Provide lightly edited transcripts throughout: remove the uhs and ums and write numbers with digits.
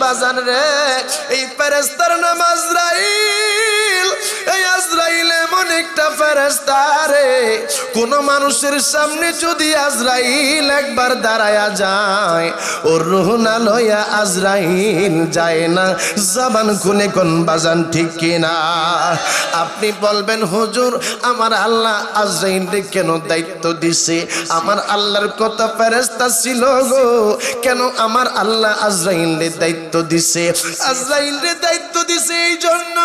বাজান রে, এই ফেরেশতার নাম আজরাইল। এই আজরাইল এমন একটা ফেরেশতা রে, কোন মানুষের সামনে যদি আজরাইল একবার দাঁড়ায়া যায়, ওর রূহ না লইয়া আজরাইল যায় না। জবান খুলে কোন বাজান ঠিক কিনা? আপনি বলবেন হুজুর আমার আল্লাহ আজরাইলকে কেন দায়িত্ব দিছে? আমার আল্লাহর কত ফেরেশতা ছিল গো, কেন আমার আল্লাহ আজরাইলের দায়িত্ব দিছে? আজরাইলের দায়িত্ব দিছে এই জন্য,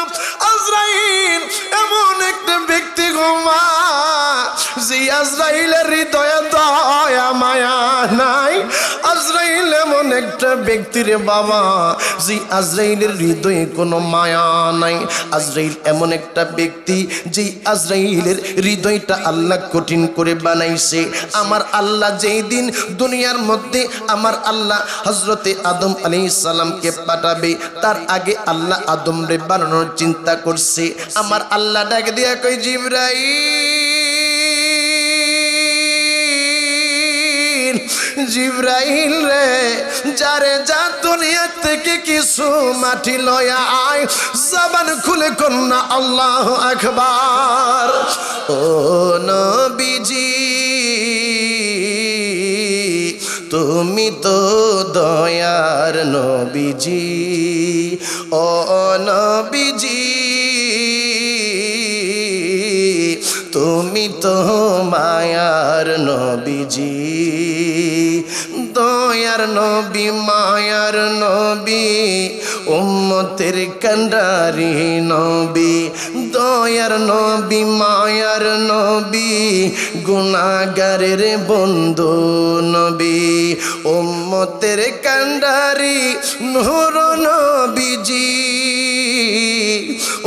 আজরাইল এমন একটা ব্যক্তি গো মা, যে আজরাইলের হৃদয়ে দয়া মায়া নাই। আজরাইল এমন একটা ব্যক্তি রে বাবা, যে আজরাইলের হৃদয়ে কোনো মায়া নাই। আজরাইল এমন একটা ব্যক্তি, যে আজরাইলের হৃদয়টা আল্লাহ কঠিন করে বানাইছে। আমার আল্লাহ যেই দিন দুনিয়ার মধ্যে আমার আল্লাহ হযরতে আদম আলাইহিস সালামকে পাঠাবে, তার আগে আল্লাহ আদম রে বানানোর চিন্তা করছে। আমার আল্লাহ ডাক দিয়া কই, জিবরাইল, জিবরাইল রে, যারে যা দুনিয়া থেকে কিছু মাটি লয়া আয়। জবান খুলে কন্যা আল্লাহু আকবার। ও নবীজি তুমি তো দয়ার নবীজি, ও নবীজি তুমি তো মায়ার নবীজি। দয়ার নবী মায়ার নবী, উম্মতের কান্ডারি নবী। দয়ার নবী মায়ার নবী, গুনাহগারের বন্ধু নবী। উম্মতের কান্ডারি নূর নবীজি,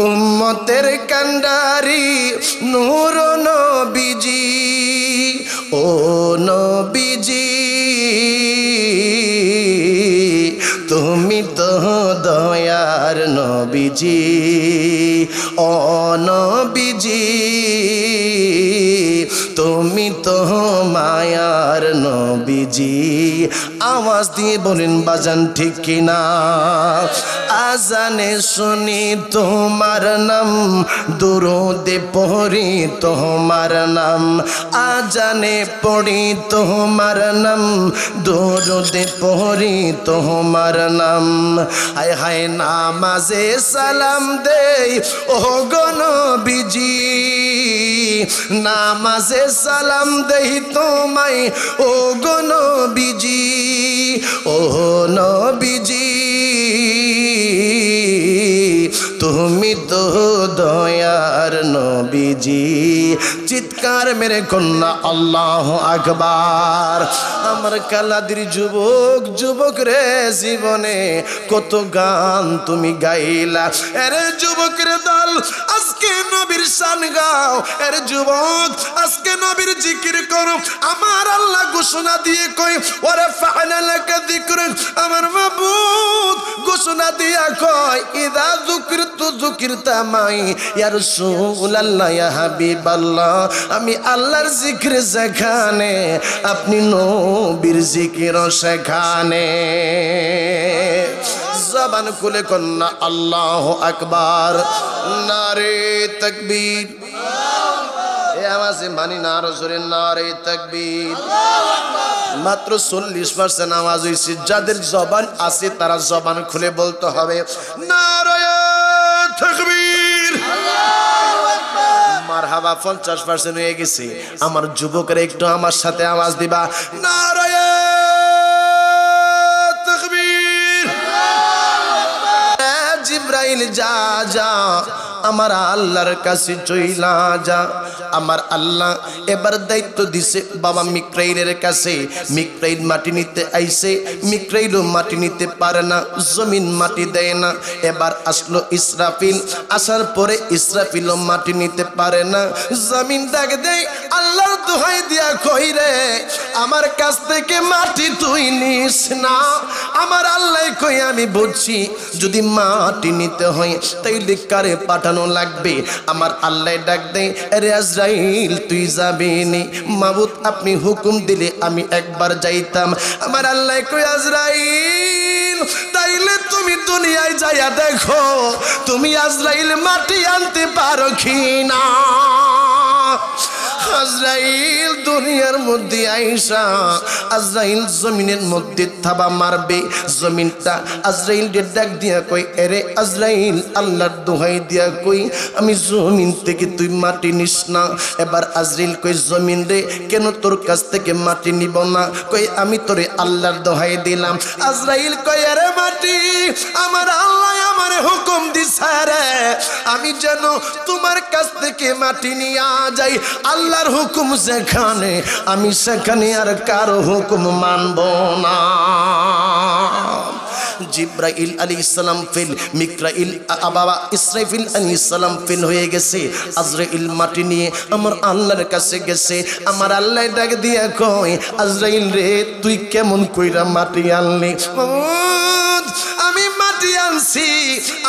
উম্মতের কান্ডারি নূর নবীজি। ও নবীজি তুমি তো দয়ার নবীজি, ও নবীজি তুমি তো মায়ার নবীজি। আওয়াজ দিয়ে বলেন বাজান ঠিক কিনা? আজানে শুনি তোমার নাম, দুরুদে পড়ি তোমার নাম। আজানে পড়ি তোমার নাম, দুরুদে পড়ি তোমার নাম। হায় হায় নামাজে সালাম দেই ও গো নবীজি, নামাজে সালাম দেই তোমায় ও গো নবীজি। ও নবীজি তুমি তো দয়ার নবীজি। চিৎকার মেরে কন্যা আল্লাহু আকবার। আমার কালাদির যুবক, যুবক রে, জীবনে কত গান তুমি গাইলা। এর যুবকের দল আজকে নবীর শান গাও। এর যুবক আজকে নবীর জিকির করো। আমার আল্লাহ ঘোষণা দিয়ে কই, ওরে ফাআনা লাকা যিকরুক। আমার মাবুদ ঘোষণা দিয়া কয়, ইদা যুকিরতু যুকিরতা মাই ইয়া রাসূলুল্লাহ ইয়া হাবিবাল্লাহ। আমি আল্লাহর জিকির যেখানে, আপনি নবীর জিকির সেখানে। জবান খুলে কন্যা আল্লাহু আকবার। নারে তাকবীর, এ আওয়াজে মানি না আরো জোরে নারে তাকবীর। মাত্র 40% আওয়াজ হইছে। যাদের জবান আছে তারা জবান খুলে বলতে হবে নারে তাকবীর। মারহাবা 50% হয়ে গেছে। আমার যুবকেরা একটু আমার সাথে আওয়াজ দিবা নারে তাকবীর। জিবরাইল যা যা আমার আল্লাহর কাছে চইলা যা। আমার আল্লাহ এবার দায়িত্ব দিছে বাবা মিকরাইলের কাছে। মিকরাইল মাটি নিতে আইছে, মিকরাইলও মাটি নিতে পারে না, জমিন মাটি দেয় না। এবার আসলো ইসরাফিল, আসার পরে ইসরাফিলও মাটি নিতে পারে না, জমিন ডাক দেয় আল্লাহর দোহাই দিয়া কই রে আমার কাছ থেকে মাটি তুই নিস না। আমার আল্লাহ কই আমি বলছি যদি মাটি নিতে হয় তাইলে কারে পাঠানো লাগবে? আমার আল্লাহ ডাক দেয়, আরে আজরাইল তুই যাবি নি? মাবুদ আপনি হুকুম দিলে আমি একবার যাইতাম। আমার আল্লাহ কই আজরাইল তাইলে তুমি দুনিয়ায় যাইয়া দেখো তুমি আজরাইল মাটি আনতে পারো কি না। আজরাইল দুনিয়ার মধ্যে আইসা আজরাইল জমিনের মধ্যে থাবা মারবে। জমিনটা আজরাইল ডাক দিয়া কই, এরে আজরাইল আল্লাহর দোহাই দিয়া কই আমি জমিন থেকে তুই মাটি নিস না। এবার আজরাইল কই জমিন রে কেন তোর কাছ থেকে মাটি নিব না? কই আমি তোরে আল্লাহর দোহাই দিলাম। আজরাইল কই আরে মাটি আমার আল্লাহ আমার হুকুম দিছে রে আমি যেন তোমার কাছ থেকে মাটি নিয়ে যাই। আল্লাহর হুকুম যেখানে আমি সেখানে আর কারো হুকুম মানব না। জিব্রাইল আলাইহিস সালাম ফেল, মিকরাইল বাবা ইসরাফিল আলাইহিস সালাম ফেল হয়ে গেছে। আজরাইল মাটি নিয়ে আমার আল্লাহর কাছে গেছে। আমার আল্লাহ ডাক দিয়া কই আজরাইল রে তুই কেমন কইরা মাটি আনলি? আমি মাটি আনছি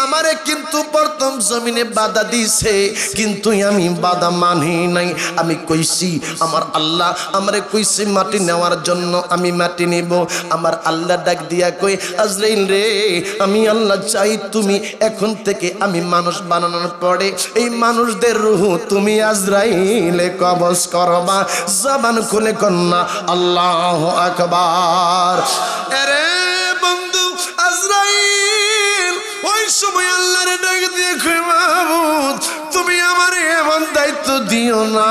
আমারে কিন্তু প্রথম জমিনে বাধা দিছে কিন্তু আমি বাধা মানি নাই। আমি কইছি আমার আল্লাহ আমারে কইছে মাটি নেওয়ার জন্য আমি মাটি নিব। আমার আল্লাহ ডাক দিয়া কই আজরাইল রে আমি আল্লাহ চাই তুমি এখন থেকে আমি মানুষ বানানোর পরে এই মানুষদের রূহ তুমি আজরাইলে কবজ করবা। জবান খুলে কন্যা আল্লাহু আকবার। আরে বন্ধু আজরাইল ওই সময় আল্লাহর ডাক দিয়ে কই মাবুদ তুমি আমারে এমন দায়িত্ব দিও না,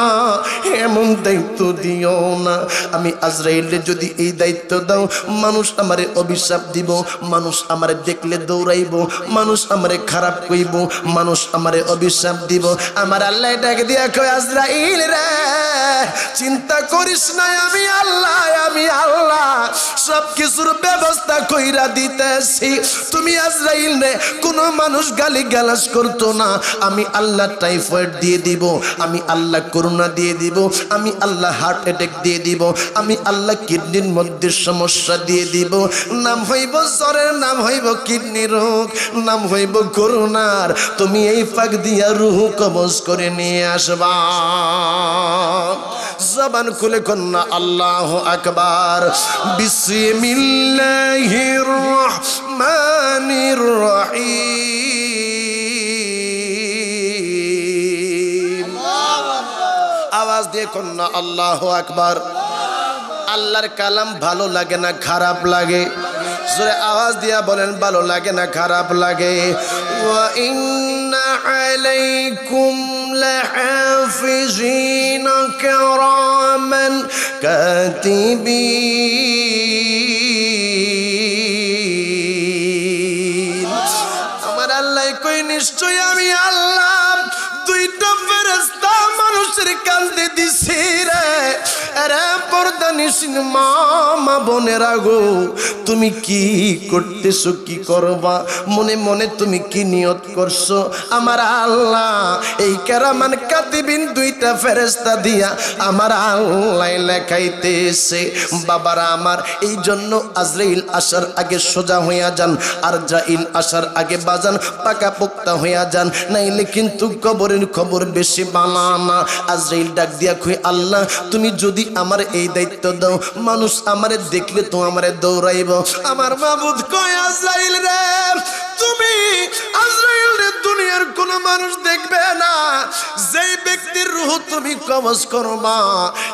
এমন দায়িত্ব দিও না। আমি আজরাইলে যদি এই দায়িত্ব দাও মানুষ আমারে অভিশাপ দিব, মানুষ আমারে দেখলে দৌড়াইব, মানুষ আমারে খারাপ কইব, মানুষ আমারে অভিশাপ দিব। আমার আল্লাহ ডাক দিয়া কই আজরাইল রে চিন্তা করিস না আমি আল্লাহ সব কিছুর ব্যবস্থা কইরা দিতেছি। তুমি আজরাইল রে কোন মানুষ গালি গালাজ করতো না। আমি আল্লাহ টাইফয়েড দিয়ে দিব, আমি আল্লাহ করোনা দিয়ে দিব, আমি আল্লাহ হার্ট অ্যাটাক দিয়ে দিব, আমি আল্লাহ কিডনির মধ্যে সমস্যা দিয়ে দিব। নাম হইব জ্বরের, নাম হইব কিডনি রোগ, নাম হইব করোনার। তুমি এই ফাঁক দিয়া রুহ কবজ করে নিয়ে আসবা। জবান খুলে কন্যা আল্লাহু আকবার। বিসমিল্লাহির রহমানির রহিম। আওয়াজ দিয়ে কন্যা আল্লাহু আকবার। আল্লাহর কালাম ভালো লাগে না খারাপ লাগে? জোরে আওয়াজ দিয়া বলেন ভালো লাগে না খারাপ লাগে? ওয়া ইন্না আলাইকুম লাহাফিজিনা কিরামান কাতিবিন। আমার আল্লাহ কই নিশ্চয় আমি আল্লাহ দুইটা ফেরেশতা মানুষের কাঁদে দিছি রে। আরে পর্দানিসিন মা বোনেরা গো তুমি কি করতেছো, কি করবা? মনে মনে তুমি কি নিয়ত করছো? আমার আল্লাহ এই কেরামান কাতিবিন দুইটা ফেরেশতা দিয়া আমার আল্লাহ লেখাইতেছে। বাবারা আমার এই জন্য আজরাইল আসার আগে সোজা হইয়া যান, আর জাইল আসার আগে বাজান পাকা পোক্তা হইয়া যান, নাইলে কিন্তু কবরের খবর বেশি বানানা। আজরাইল ডাক দিয়া কই আল্লাহ তুমি যদি আমার এই দায়িত্ব দাও মানুষ আমারে দেখলে তো আমারে দৌড়াইব। আমার মাবুদ কই আজরাইল রে তুমি আজরাইল রে দুনিয়ার কোন মানুষ দেখবে না। যেই ব্যক্তির রূহ তুমি কবজ করবা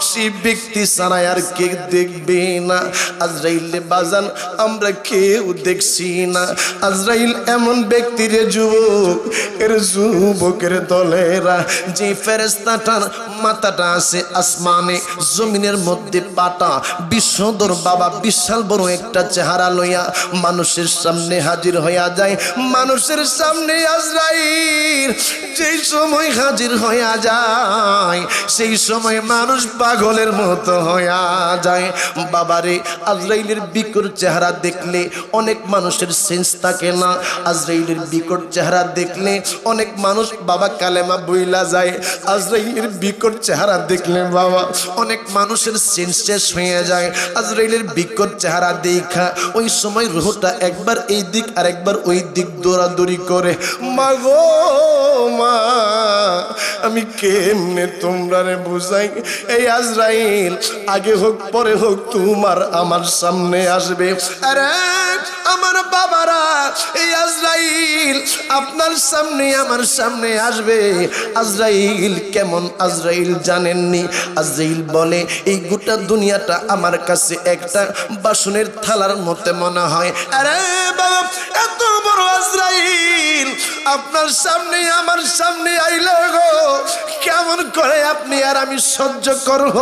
সেই ব্যক্তি ছাড়া আর কে দেখবে না। আজরাইল রে বাজান আমরা কেউ দেখছি না। আজরাইল এমন ব্যক্তি রে যুবক, এর যুবকের দলেরা যে ফেরেশতাটার মাথাটা আছে আসমানে, জমিনের মধ্যে পাটা, বিশ্বদর বাবা বিশাল বড় একটা চেহারা লইয়া মানুষের সামনে হাজির হইয়া যায়। মানুষের সামনে আজরাইল যেই সময় হাজির হইয়া যায় সেই সময় মানুষ পাগলের মতো হইয়া যায়। বাবারে আজরাইলের বিকট চেহারা দেখলে অনেক মানুষের সেন্স থাকে না। আজরাইলের বিকট চেহারা দেখলে অনেক মানুষ বাবা কালেমা বইলা যায়। আজরাইলের বিকট বিকট চেহারা দেখলে বাবা অনেক মানুষের সেন্স শেষ হয়ে যায়। আজরাইলের বিকট চেহারা দেখা ওই সময় রুহটা একবার এই দিক আর একবার ওই দিক দৌড়াদৌড়ি করে, মা গো মা আমি কেমনে তোমরা বুঝাই, এই আজরাইল আগে হোক পরে হোক তোমার আমার সামনে আসবে। আরে আমার বাবারা, এই আজরাইল আপনার সামনে আমার সামনে আসবে। আজরাইল কেমন আজরাইল জানেননি? আজরাইল বলে এই গোটা দুনিয়াটা আমার কাছে একটা বাসনের থালার মতো মনে হয়। আরে বাবা, এত বড় আজরাইল আপনার সামনে আমার সামনে আইলে গো কেমন করে আপনি আর আমি সহ্য করব?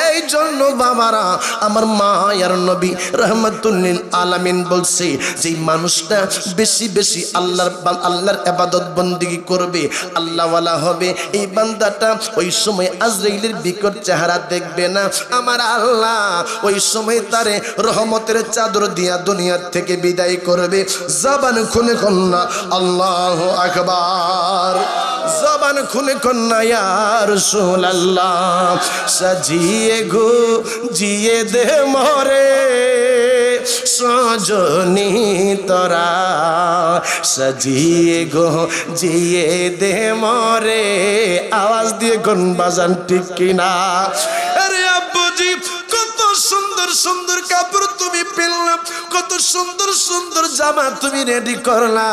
এই জন্য বাবারা, আমার মায়ার নবী রহমাতুল্লিল আলামিন বলছে যে মানুষটা বেশি বেশি আল্লাহর ইবাদত বন্দেগী করবে, আল্লাহওয়ালা হবে, এই বান্দাটা ওই সময় আজরাইলের বিকট চেহারা দেখবে না। আমার আল্লাহ ওই সময় তারে রহমতের চাদর দিয়া দুনিয়া থেকে বিদায় করবে। জবান খুলে কন্যা আল্লাহু আকবার, জবান খুলে কন্যা ইয়া রাসূলুল্লাহ। সাজিয়ে গো জিয়ে দে মরে সজনী তোরা, সাজিয়ে গো জিয়ে দে মরে। আওয়াজ দিয়ে কোন বাজান ঠিক কিনা? আরে আব্বুজি কত সুন্দর সুন্দর কাপড় তুমি পেলে, কত সুন্দর সুন্দর জামা তুমি রেডি করলা,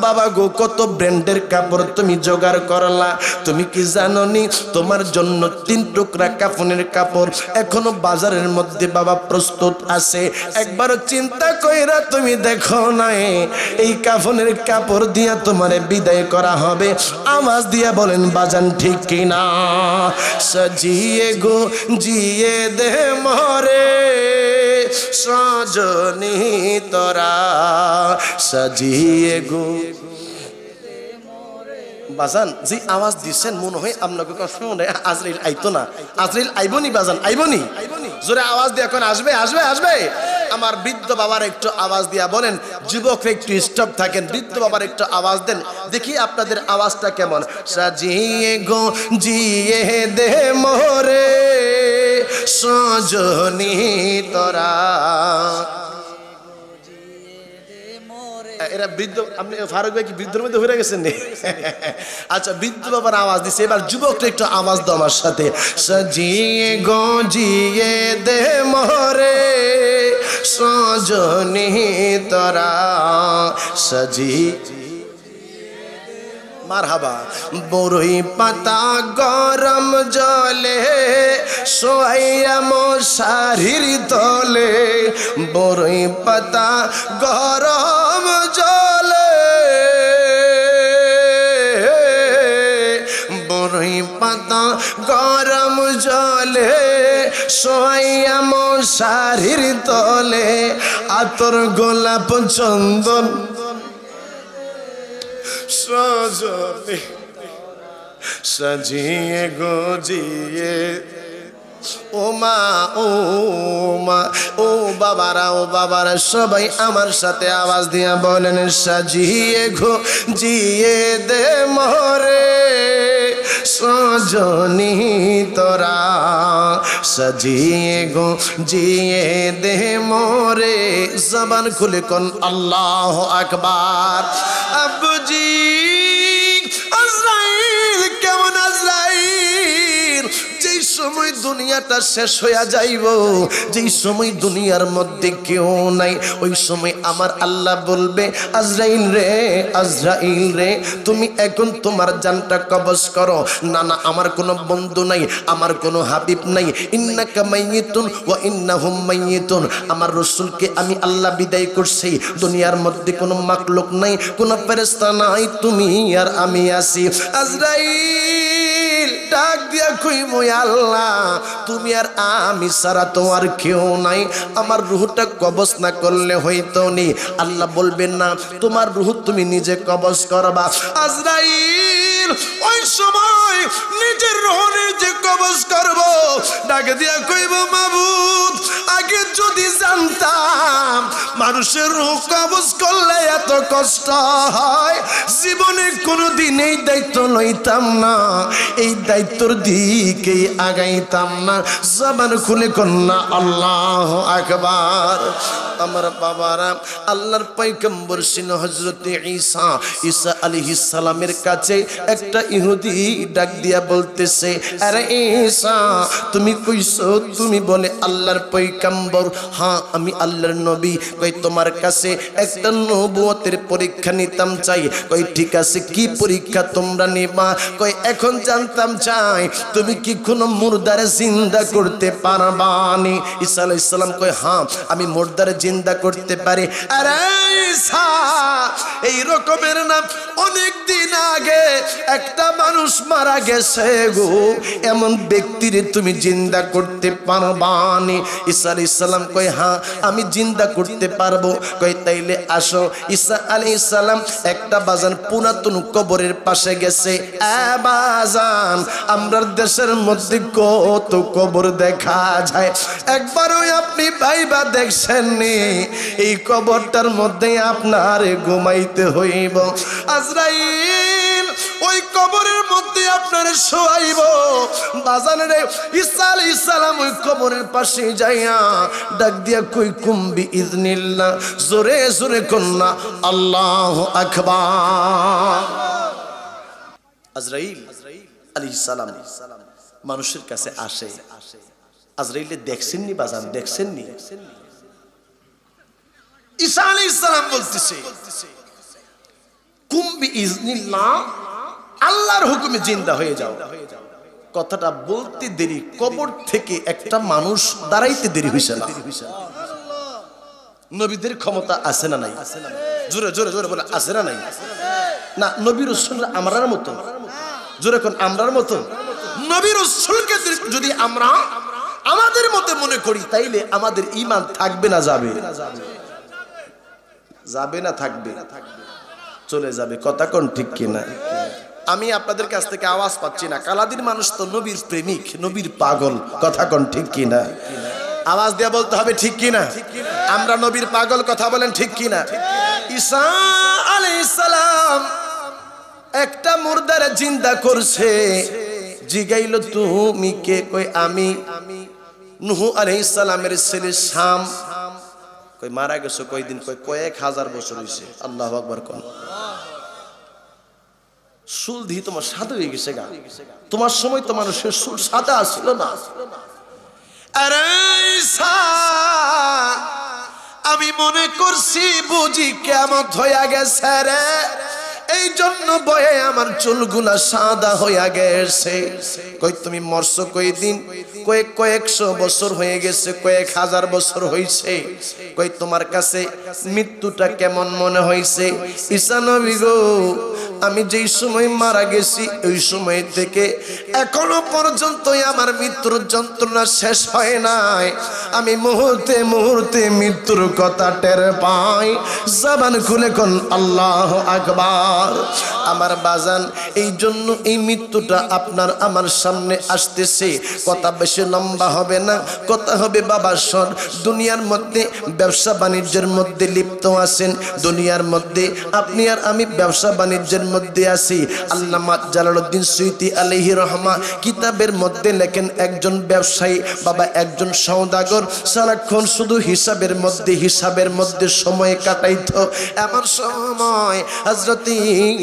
বাবা গো কত ব্র্যান্ডের কাপড় তুমি জোগাড় করলা। তুমি কি জানো নি তোমার জন্য 3 টুকরা কাফনের কাপড় এখনো বাজারের মধ্যে বাবা প্রস্তুত আছে। একবারও চিন্তা কইরা তুমি দেখো নাই এই কাফনের কাপড় দিয়া তোমারে বিদায় করা হবে? আওয়াজ দিয়া বলেন বাজান ঠিক কিনা? সাজিয়ে গো জিয়ে দে মরে সজনী তোরা, সাজিয়ে গো বাজান যে আওয়াজ দিচ্ছেন মনে হয় আপনাকে শুনে আজরাইল আইতো না। আজরাইল আইবনি বাজান, আইবনি। জোরে আওয়াজ দিয়ে এখন আসবে আসবে আসবে। আমার বৃদ্ধ বাবার একটু আওয়াজ দিয়া বলেন, যুবকরা একটু স্টপ থাকেন, বৃদ্ধ বাবার একটু আওয়াজ দেন, দেখি আপনাদের আওয়াজটা কেমন। সাজিয়ে গো জিয়ে দে মোরে সজনী তোরা। এরা বৃদ্ধ, আপনি ফারুক ভাই কি বৃদ্ধের মধ্যে হয়ে গেছেন? আচ্ছা, বৃদ্ধ বাবার আওয়াজ দিচ্ছে, এবার যুবকটা একটু আওয়াজ দাও আমার সাথে। সাজিয়ে গো জিয়ে দে মোরে সজনী তোরা, সাজি মারহাবা। বরই পাতা গরম জলে সোয়াইয়া মশারির তলে, বরই পাতা গরম জলে, বরই পাতা গরম জলে সোয়াইয়া মশারির তলে, আতর গোলাপ চন্দন সজনী সাজিয়ে গো জিয়ে। ও মা ও মা, ও বাবারা, ও বাবারা সবাই আমার সাথে আওয়াজ দিয়া বলেন, সাজিয়ে গো জিয়ে দে মোরে সজনী তোরা, সাজিয়ে গো জিয়ে দে মোরে। জবান খুলে কোন আল্লাহু আকবার। আব্বুজি আজরাইল কেমন আজরাইল? যেই সময় দুনিয়াটা শেষ হইয়া যাইব, যেই সময় দুনিয়ার মধ্যে কেউ নাই, ওই সময় আমার আল্লাহ বলবে, আজরাইল রে, আজরাইল রে, তুমি এখন তোমার জানটা কবজ করো। না না, আমার কোনো বন্ধু নাই, আমার কোনো হাবিব নাই। ইন্নাকা মাইয়িতুন ওয়া ইন্নাহুম মাইয়িতুন। আমার রাসূলকে আমি আল্লাহ বিদায় করছি, দুনিয়ার মধ্যে কোনো মাখলুক নাই, কোনো ফেরেশতা নাই, তুমি আর আমি আছি। আজরাইল ডাক দিয়া কইবো, আল্লাহ তুমি আর আমি ছাড়া তো আর কেউ নাই, আমার রূহটা কবজ না করলে হইতো নি। আল্লাহ বলবেন না, তোমার রূহ তুমি নিজে কবজ করবা। আজরাইল ওই সময় নিজের রূহ নিজে কবজ করব, ডাক দিয়া কইবো, মাবুদ আগে যদি জানতাম মানুষের রূহ কবজ করলে এত কষ্ট হয়, জীবনে কোনোদিন এই দায়িত্ব লইতাম না, এই দায়িত্বর দিকেই আগাইতাম না। জবান খুলে কন্যা আল্লাহু আকবার। আমার বাবারা, আল্লাহর পয়গম্বর ছিল হযরত ঈসা আলাইহিস সালামের কাছে একটা ইহুদি ডাক দিয়া বলতেছে, আরে ঈসা, তুমি কইছো তুমি বলে আল্লাহর পয়গম্বর? হ্যাঁ, আমি আল্লাহর নবী। কই তোমার কাছে একটা নবুয়তের পরীক্ষা নিতাম চাই। কই ঠিক আছে, কি পরীক্ষা তোমরা নিবা? কই এখন জানতাম চাই তুমি কি কোনো মুর্দারে জিন্দা করতে পারবানি? ঈসা আলাইহিস সালাম কই হ্যাঁ, আমি মুর্দারে জিন্দা করতে পারি। আরে ঈসা, এই রকমের না অনেক দিন আগে একটা মানুষ মারা গেছে গো, এমন ব্যক্তিরে তুমি জিন্দা করতে পারবানি? ঈসা আলাইহিস সালাম কই হ্যাঁ, আমি জিন্দা করতে পারবো। কই তাইলে আসো। ঈসা আলাইহিস সালাম একটা বাজান পুরাতন কবরের পাশে গেছে। বাজান, আমরার দেশের মধ্যে কত কবর দেখা যায়, একবারও আপনি ভাইবা দেখছেন নি? এই কবরটার মধ্যে আপনার ঘুমাইতে হইব। আজরাইল ওই কবরের মধ্যে আপনার শোয়াইব। বাজান রে, ঈসা আলাইহিস সালাম ওই কবরের পাশে যাইয়া ডাক দিয়া কই কুম্বি ইজনিল্লাহ, জোরে জোরে কন্যা আল্লাহু আকবার। আজরাইল আলাইহিস সালাম মানুষের কাছে আসে। আজরাইলে দেখছেননি বাজান, দেখছেননি? ঈসা আলাইহিস সালাম বলতেছে কুম্বি ইজনিল্লাহ, আল্লাহর হুকুমে জিন্দা হয়ে যাও। কথাটা বলতে দেরি, কবর থেকে একটা মানুষ দাঁড়াইতে দেরি হইছে না। নবীদের ক্ষমতা আছে না নাই? জোরে জোরে জোরে বলে, আছে না নাই? না, নবী রাসূলরা আমরার মতো, জোরে কোন আমরার মতো? নবী রাসূলকে যদি আমরা আমাদের মতো মনে করি, তাইলে আমাদের ঈমান থাকবে না যাবে? যাবে না থাকবে? চলে যাবে। কথা কোন ঠিক কিনা? আমি আপনাদের কাছ থেকে আওয়াজ পাচ্ছি না। কালাদির মানুষ তো নবীর প্রেমিক, নবীর পাগল। কথা কোন ঠিক কিনা? আওয়াজ দিয়ে বলতে হবে ঠিক কিনা। আমরা নবীর পাগল, কথা বলেন ঠিক কিনা। ঈসা আলাইহিস সালাম একটা মুর্দারে জিন্দা করছে। জিগাইল তুমি কে? কই আমি নূহ আলাইহিস সালামের ছেলে শাম। কই মারা গেছো কয়দিন? কই কয়েক হাজার বছর হইছে। আল্লাহু আকবার কোন। চুল দিয়ে তোমার সাদা হয়ে গেছে গা, তোমার সময় তো মানুষের চুল সাদা ছিল না। আরে ঈসা, আমি মনে করছি বুঝি কিয়ামত হইয়া গেছে রে, এই জন্য বয়ে আমার চুলগুলা সাদা হইয়া গেছে। কই তুমি মরছো কয়দিন? কয়েকশো বছর হয়ে গেছে, কয়েক হাজার বছর হইছে। কই তোমার কাছে মৃত্যুটা কেমন মনে হইছে? ঈসা নবী গো, আমি যেই সময় মারা গেছি ওই সময় থেকে এখনো পর্যন্ত আমার মৃত্যুর যন্ত্রণা শেষ হয় নাই। আমি মুহূর্তে মুহূর্তে মৃত্যুর কথা টের পাই। জবান খুলে কোন আল্লাহু আকবার। আমার বাজান, এই জন্য এই মৃত্যুটা আপনার আমার সামনে আসতেছে। কথা বেশি লম্বা হবে না, কথা হবে বাবা শোন। দুনিয়ার মধ্যে ব্যবসা বাণিজ্যের মধ্যে লিপ্ত আছেন, দুনিয়ার মধ্যে আপনি আর আমি ব্যবসা বাণিজ্যের মধ্যে আছি। আল্লামা জালালউদ্দিন সুয়ুতী আলাইহি রহমা কিতাবের মধ্যে লেখেন, একজন ব্যবসায়ী বাবা, একজন সওদাগর সারাক্ষণ শুধু হিসাবের মধ্যে সময় কাটাইতো। এমন সময় হযরত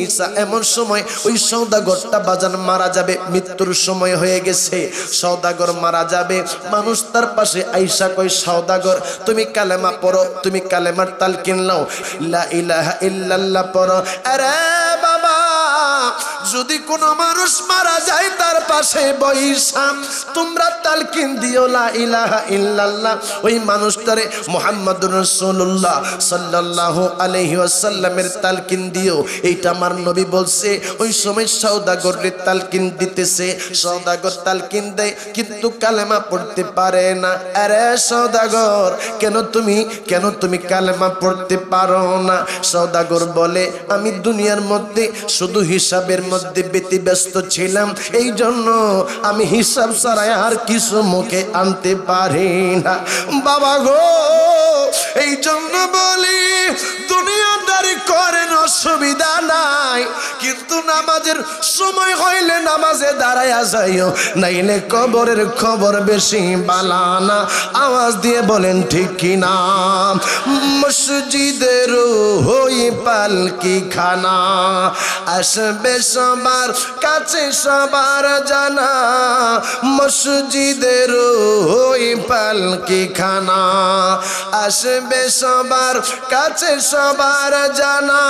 ঈসা, এমন সময় ওই সওদাগরটা বাজান মারা যাবে, মৃত্যুর সময় হয়ে গেছে। সওদাগর মারা যাবে, মানুষ তার পাশে আইসা কয়, সওদাগর তুমি কালেমা পড়ো, তুমি কালেমার তালকিন নাও, লা ইলাহা ইল্লাল্লাহ পড়ো। আরে বাবা, যদি কোনো মানুষ মারা যায় তার পাশে বইসা তোমরা তালকিন দিও লা ইলাহা ইল্লাল্লাহ। ওই মানুষটারে মুহাম্মদুর রাসূলুল্লাহ সাল্লাল্লাহু আলাইহি ওয়াসাল্লামের তালকিন দিও। এইটা আমার নবী বলছে। ওই সময় সওদাগরের তালকিন দিতেছে, সওদাগর তালকিন দেয় কিন্তু কালেমা পড়তে পারে না। আরে সওদাগর, কেন তুমি কালেমা পড়তে পারো না? সওদাগর বলে, আমি দুনিয়ার মধ্যে শুধু হিসাবের মধ্যে ব্যতিব্যস্ত ছিলাম, এই জন্য আমি হিসাব ছাড়াই আর কিছু মুখে আনতে পারি না। বাবা গো, এই জন্য বলি দুনিয়াদারি কর নামাজের সময় হইলে নামাজে দাঁড়ায়া যাইও, নাইলে কবরের খবর বেশি বালানা। আওয়াজ দিয়ে বলেন ঠিক কিনা? মসজিদের হই পালকি খানা, আসবে সবার কাছে সবার জানা। মসজিদের হই পালকি খানা, আসবে সবার কাছে সবার জানা।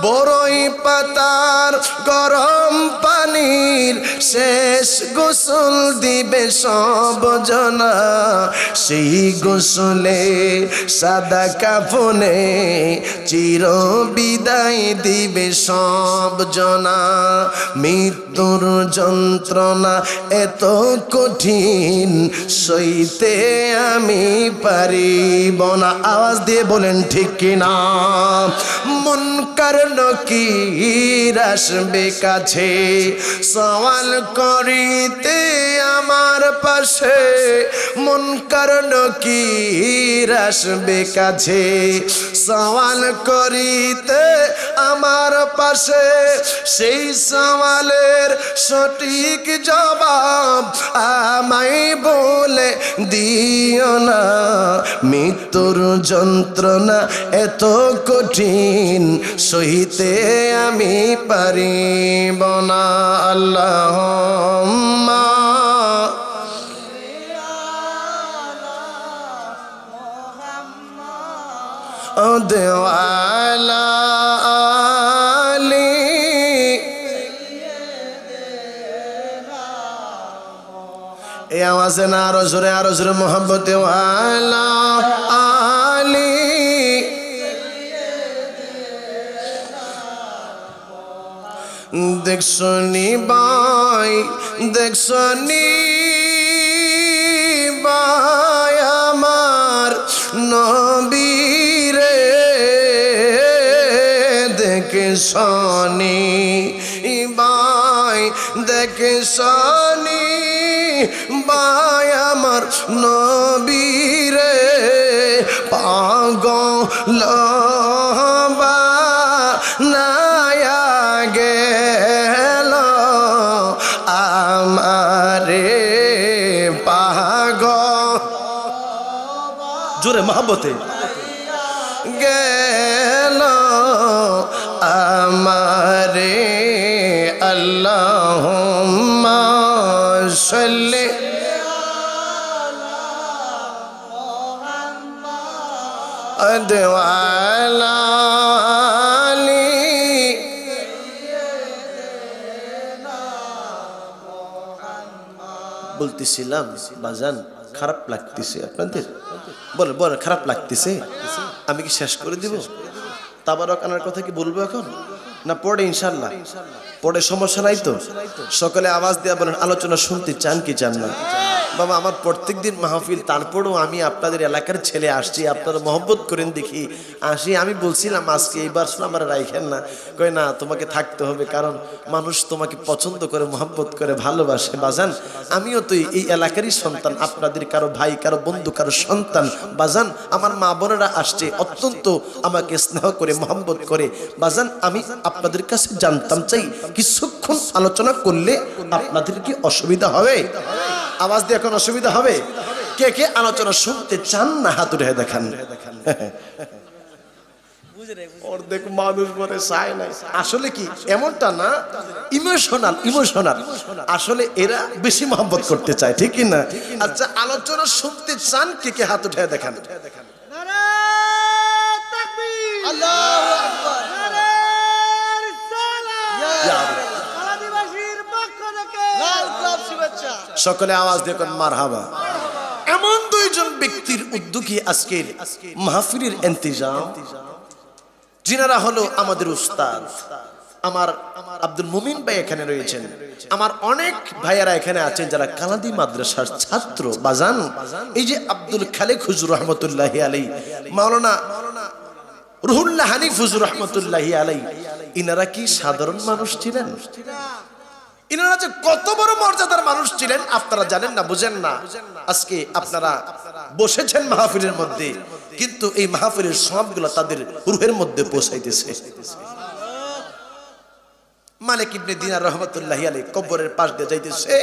বড়ই পাতার গরম পানির শেষ গোসল দিবে সব জনা। সেই গোসলে সাদা কাফনে চির বিদায় দিবে সব জনা। মৃত্যুর যন্ত্রণা এত কঠিন সইতে আমি পারিব না। আওয়াজ দিয়ে বলেন ঠিক কিনা? মুনকার নকির আসবে কাছে, সওয়াল করিতে আমার পাশে। মুনকার নকির আসবে কাছে, সওয়াল করিতে আমার পাশে। সেই সওয়ালের সঠিক জবাব আমায় বলে দিও না। মৃত্যুর যন্ত্রণা এত কঠিন সহিতে আমি পারিব না। আল্লাহুম্মা ওয়ালা আলি। এই আওয়াজে না আরো জোরে মোহাম্মতে ওয়ালা আলি। দেখছনি ভাই, দেখছনি ভাই আমার নবীরে, দেখছনি ভাই, দেখছনি ভাই আমার নবীরে। পাগল বানায়া গেল আমারে, পাগল জোরে মহব্বতে গেল আমারে। আল্লাহুম্মা সাল্লি আলা আলি। বলতেছিলাম বাজান খারাপ লাগতেছে আপনাদের? বলে বলে খারাপ লাগতেছে, আমি কি শেষ করে দিব? তাবারক আনার কথা কি বলবো এখন না পরে? ইনশাল্লাহ পরে, সমস্যা নাই তো? সকলে আওয়াজ দিয়ে বলেন আলোচনা শুনতে চান কি চান না? বাবা আমার প্রত্যেক দিন মাহফিল, তারপরেও আমি আপনাদের এলাকার ছেলে আসছি, আপনারা মহব্বত করেন দেখি আসি। আমি বলছিলাম আজকে এইবার আমার রাইখেন না, কই না তোমাকে থাকতে হবে, কারণ মানুষ তোমাকে পছন্দ করে, মহব্বত করে, ভালোবাসে। বাজান আমিও তো এই এলাকারই সন্তান, আপনাদের কারো ভাই, কারো বন্ধু, কারো সন্তান। বাজান আমার মা বোনেরা আসছে, অত্যন্ত আমাকে স্নেহ করে, মহব্বত করে। বাজান আমি আপনাদের কাছে জানতাম চাই, কিছুক্ষণ আলোচনা করলে আপনাদের কি অসুবিধা হবে? আওয়াজ দিয়ে এখন অসুবিধা হবে? কে কে আলোচনা শুনতে চান না হাত উঠে দেখান। অর্ধেক মানুষ বলে চায় না। আসলে কি এমনটা না, ইমোশনাল আসলে এরা বেশি মহব্বত করতে চায়, ঠিক কি না? আচ্ছা আলোচনা শুনতে চান কে কে হাত উঠে দেখান। আল্লাহু আকবার। সকলে আওয়াজ দিয়ে মারহাবা। এমন দুইজন ব্যক্তির উদ্যোগে আজকের মাহফিলের ইন্তজাম, যিনারা হলো আমাদের উস্তাদ। আমার আব্দুল মুমিন ভাই এখানে রয়েছেন, আমার অনেক ভাইয়ারা এখানে আছেন যারা কালাদি মাদ্রাসার ছাত্র। বাজান এই যে আব্দুল খালেক হুজুর রহমতুল্লাহি আলাইহি, মাওলানা রুহুল্লাহ হানিফ হুজুর রহমতুল্লাহি আলাইহি, ইনারা কি সাধারণ মানুষ ছিলেন? ইনারা যে কত বড় মর্যাদার মানুষ ছিলেন আপনারা জানেন না, বুঝেন না। আজকে আপনারা বসেছেন মাহফিলের মধ্যে, কিন্তু এই মাহফিলের সবগুলো তাদের রূহের মধ্যে পৌঁছাইতেছে। মালিক ইবনে দিনার রাহমাতুল্লাহি আলাইহি কবরের পাশ দিয়ে যাইতেছে,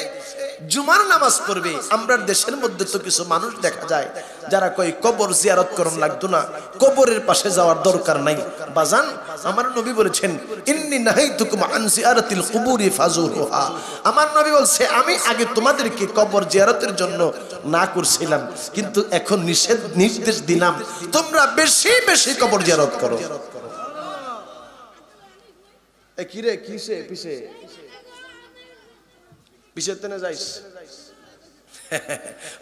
জুমার নামাজ পড়বে। আমরা দেশের মধ্যে তো কিছু মানুষ দেখা যায় যারা কই কবর জিয়ারত করন লাগতো না, কবরের পাশে যাওয়ার দরকার নাই। বাজান, আমার নবী বলেছেন, ইন্নী নাহাইতুকুম আন জিয়ারাতিল কুবুরি ফাজুরুহা। আমার নবী বলছে, আমি আগে তোমাদেরকে কবর জিয়ারতের জন্য না করছিলাম, কিন্তু এখন নির্দেশ দিলাম তোমরা বেশি বেশি কবর জিয়ারত করো। কিরে কিসে পিছে পিছে তেনে যাইস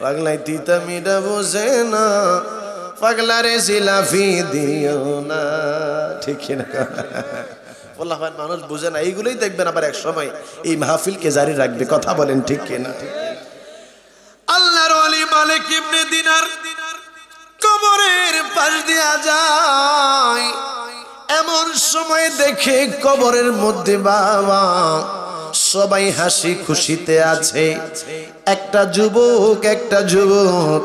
পাগলাই তিতা মিডা বোঝে না, পাগলারে জিলাফি দিও না, ঠিক না? বললাম মানুষ বুঝে না, এইগুলোই দেখবেন আবার এক সময় এই মাহফিলকে জারি রাখবে। কথা বলেন ঠিক কিনা? আল্লাহর ওলি মালিক ইবনে দিনার কবরের পাশ দিয়া যায়, এমন সময় দেখে কবরের মধ্যে বাবা সবাই হাসি খুশিতে আছে। একটা যুবক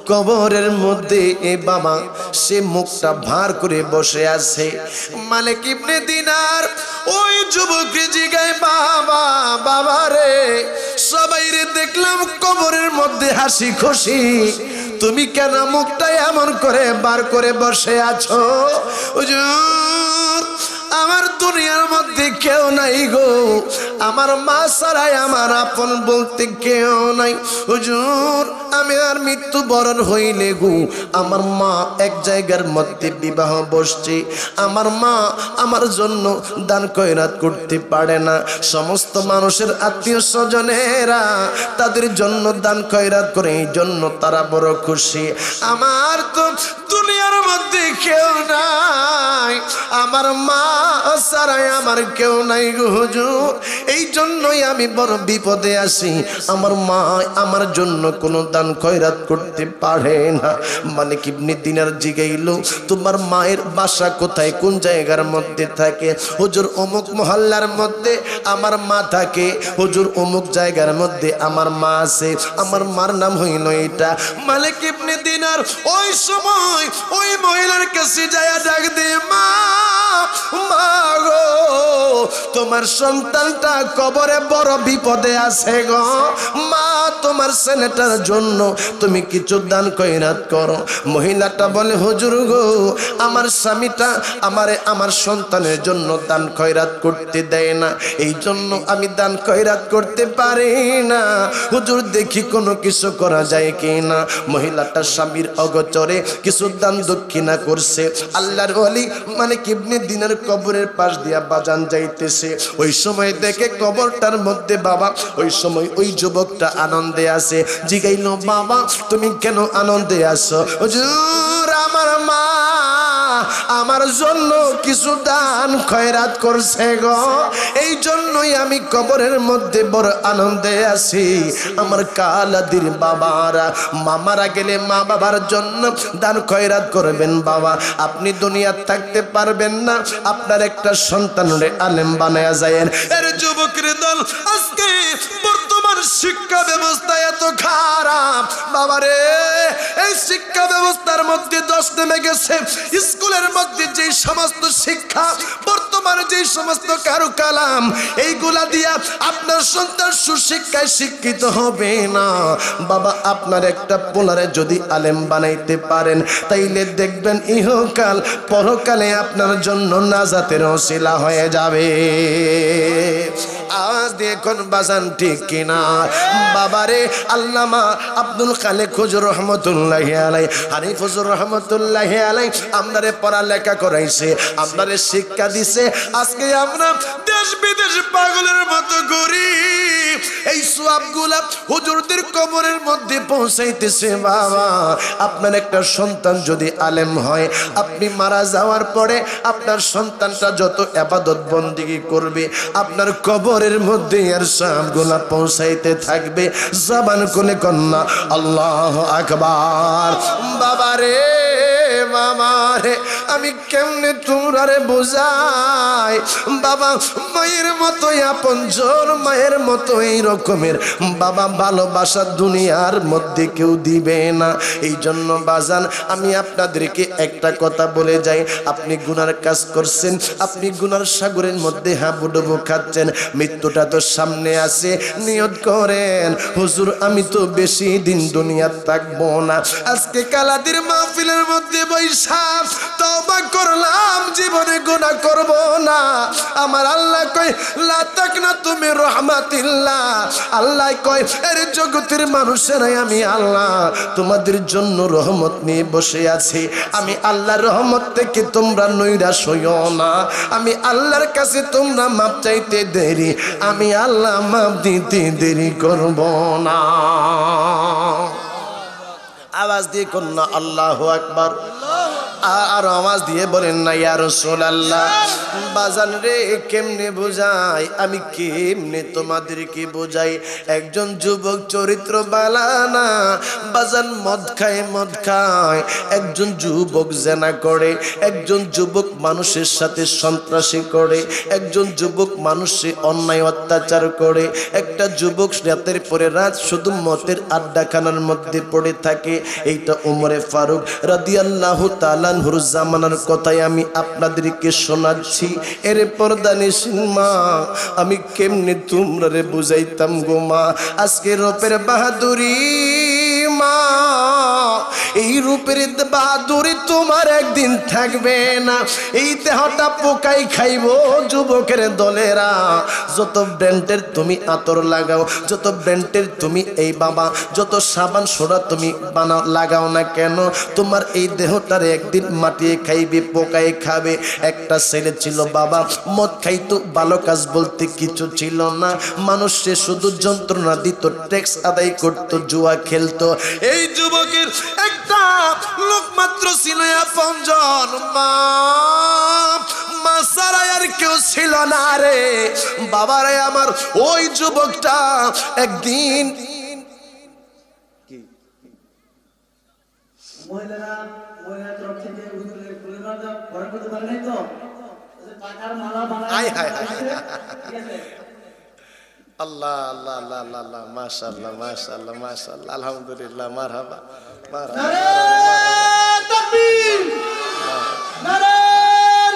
কবরের মধ্যে বাবা সে মুখটা ভার করে বসে আছে। মালিক ইবনে দিনার ওই যুবককে জিগায়, বাবা রে, সবাই রে দেখলাম কবরের মধ্যে হাসি খুশি, তুমি কেন মুখটা এমন করে বার করে বসে আছো? হুজুর, আমার দুনিয়ার মধ্যে কেউ নাই গো, আমার মা ছাড়াই আমার আপন বলতে কেউ নাই। হুজুর, আমি আর মৃত্যুবরণ হইলে গো আমার মা এক জায়গার মধ্যে বিবাহ বসছে, আমার মা আমার জন্য দান খয়রাত করতে পারে না। সমস্ত মানুষের আত্মীয় স্বজনেরা তাদের জন্য দান খয়রাত করে, এই জন্য তারা বড় খুশি। আমার তো দুনিয়ার মধ্যে কেউ নাই, আমার মা ছাড়াই আমার কেউ নাই গো হুজুর, এই জন্যই আমি বড় বিপদে আছি। আমার মা আমার জন্য কোনো দান খয়রাত করতে পারে না। মালিক ইবনে দিনার জিগাইল, তোমার মায়ের বাসা কোথায়, কোন জায়গার মধ্যে থাকে? হুজুর, অমুক মহল্লার মধ্যে আমার মা থাকে। হুজুর, অমুক জায়গার মধ্যে আমার মা আছে, আমার মার নাম হইল এটা। মালিক ইবনে দিনার ওই সময় ওই মহিলার কাছে যায় ডাক দিয়ে, মা গো, তোমার সন্তানটা কবরে বড় বিপদে আছে গো, মা তোমার ছেলেটার জন্য তুমি কিছু দান খয়রাত করো। মহিলাটা বলে, হুজুর গো, আমার স্বামীটা আমার সন্তানের জন্য দান খয়রাত করতে দেয় না, এই জন্য আমি দান খয়রাত করতে পারি না। হুজুর, দেখি কোনো কিছু করা যায় কি না। মহিলাটা স্বামীর অগোচরে কিছু দান দক্ষিণা করছে। আল্লাহর ওলি মালিক ইবনে দিনার কবরের পাশ দিয়া বাজান যাইতেছে, ওই সময় দেখে কবরটার মধ্যে বাবা, ওই সময় ওই যুবকটা আনন্দে আছে। জিগাইল, বাবা তুমি কেন আনন্দে আছো? হুজুর, আমার মা আমার জন্য কিছু দান খয়রাত করছে গো, এই জন্যই আমি কবরের মধ্যে বড় আনন্দে আছি। আমার কালাদির বাবারা মামারা গেলে মা বাবার জন্য দান খয়রাত করবেন। বাবা, আপনি দুনিয়া থাকতে পারবেন না, আপনার একটা সন্তানরে আলেম বানায়া যায়েন। এর যুবকের দল আজকে বর্তমান শিক্ষা ব্যবস্থা এত খারাপ বাবারে, এই শিক্ষা ব্যবস্থার মধ্যে দোষ নেমে গেছে। স্কুলের মধ্যে যে সমস্ত শিক্ষা বর্তমানে যে সমস্ত কারুকালাম, এইগুলা দিয়া আপনার সন্তান সুশিক্ষায় শিক্ষিত হবে না। বাবা, আপনার একটা পোলারে যদি আলেম বানাইতে পারেন, তাইলে দেখবেন ইহকাল পরকালে আপনার জন্য নাজাতের ওসিলা হয়ে যাবে। আওয়াজ দিয়ে কোন বাজান ঠিক কিনা? বাবারে, আল্লামা আব্দুল খালেক হুজুর রহমতুল্লাহি আলাইহি, হানিফ হুজুর রহমতুল্লাহি আলাইহি আমরারে পড়ালেখা করাইছে, আমরারে শিক্ষা দিছে। আজকে আমরা দেশ বিদেশ পাগলের মতো ঘুরি, এই সওয়াবগুলা হুজুরদের কবরের মধ্যে পৌঁছাইতেছে। বাবা, আপনার একটা সন্তান যদি আলেম হয়, আপনি মারা যাওয়ার পরে আপনার সন্তানটা যত ইবাদত বন্দেগী করবে, আপনার কবরের মধ্যে এর সওয়াবগুলা পৌঁছাইতে থাকবে। জবান খুলে কন্যা আল্লাহু আকবার। বাবারে বাবা রে আমি কেমনে তোমরা বোঝাই বাবা মায়ের মতোই আপনজন মায়ের মতো এই রকমের বাবা ভালোবাসা দুনিয়ার মধ্যে কেউ দিবে না। এই জন্য বাজান আমি আপনাদেরকে একটা কথা বলে যাই, আপনি গুনার কাজ করছেন, আপনি গুনার সাগরের মধ্যে হাবুডুবু খাচ্ছেন, মৃত্যুটা তো সামনে আছে, নিয়ত করেন হুজুর আমি তো বেশি দিন দুনিয়ার থাকবো না। আজকে কালাদির মাহফিলের মধ্যে বৈশা তওবা করলাম, জীবনে গুনাহ করব না। আমার আল্লাহ কয় লা তাকনাতু মির রাহমাতিল্লাহ, আল্লাহ কয় এর জগতের মানুষেরাই আমি আল্লাহ তোমাদের জন্য রহমত নিয়ে বসে আছি। আমি আল্লাহর রহমত থেকে তোমরা নৈরাশ হইও না। আমি আল্লাহর কাছে তোমরা মাপ চাইতে দেরি, আমি আল্লাহ মাপ দিতে দেরি করব না। আওয়াজ দিয়ে কন্যা আল্লাহু আকবার, আর আওয়াজ দিয়ে বলেন না ইয়া রাসূলুল্লাহ। বাজান রে কেমনে বোঝাই, আমি কেমনে তোমাদেরকে বোঝাই। একজন যুবক চরিত্র বালানা বাজান মদ খায়, একজন যুবক জেনা করে, একজন যুবক মানুষের সাথে সন্ত্রাসী করে, একজন যুবক মানুষে অন্যায় অত্যাচার করে, একটা যুবক রাতের পরে রাত শুধু মদের আড্ডাখানার মধ্যে পড়ে থাকে। এইটা উমরে ফারুক রাদিয়াল্লাহু তাআলা আনহুর জামানার কথাই আমি আপনাদেরকে শোনাচ্ছি। এর পর্দানিশীন মা আমি কেমনে তোমরা বুঝাইতাম গো মা। আজকে রূপের বাহাদুরি মা, এই রূপের বাহাদুরি তোমার একদিন থাকবে না। এই দেহটা পোকাই খাইব যুবকের দলেরা। যত ব্র্যান্ডের তুমি আতর লাগাও, যত ব্র্যান্ডের তুমি এই বাবা যত সাবান সোডা তুমি বানাও লাগাও না কেন, তোমার এই দেহটারে একদিন মাটিয়ে খাইবে, পোকাই খাবে। একটা ছেলে ছিল বাবা মদ খাইতো, ভালো কাজ বলতে কিছু ছিল না, মানুষে শুধু যন্ত্রণা দিত, ট্যাক্স আদায় করতো, জুয়া খেলতো। এই যুবকের একটা লোক মাত্র ছিল আপনজন, মা সারা আর কেউ ছিল না রে বাবারে আমার। ওই যুবকটা একদিন আল্লাহ আল্লাহ আল্লাহ আল্লাহ মাশাআল্লাহ মাশাআল্লাহ মাশাআল্লাহ আলহামদুলিল্লাহ মারহাবা মারহাবা। তাকবীর, নারে